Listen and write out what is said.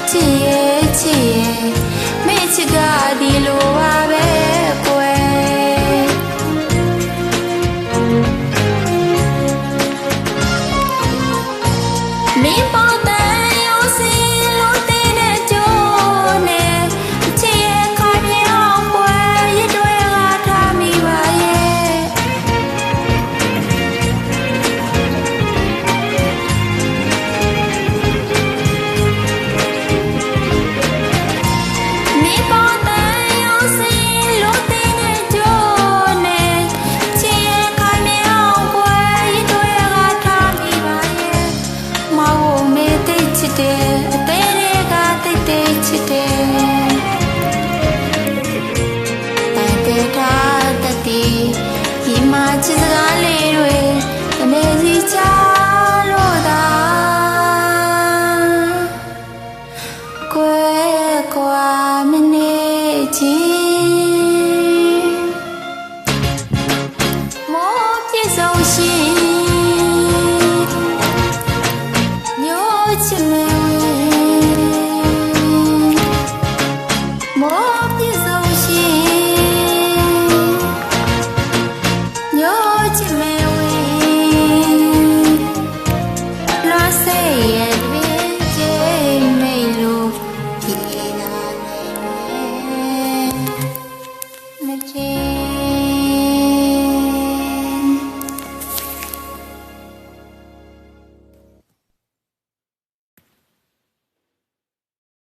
ချစ်ရဲ့ချစ်ရဲ့မင်းချစ်ကဒီလိုပါပဲကွယ်မင်းပေါ်တဲ့ရိုးစီလို့တဲ့တဲ့ကြိုးနဲ့ချစ်ရဲ့ခိုင်မြေအောင်ကွယ်ရစ်တွေကထားမိပါရဲ့မင်းပေါ်တဲ့ရိုးစီလို့တဲ့တဲ့ကြိုးနဲ့ချစ်ရဲ့ခိုင်မြေအောင်ကွယ်ရစ်တွေကထားမိပါရဲ့မောင်မေတိတ်ချစ်တဲ့အသေးတွေကတိတ်တိတ်ချစ်တဲ့တိုင်တဲ့ထားတတိဒီမှာချစ်စကားလေးတွေအနေစီချလို့သာကွယ်ကွာမနေချင်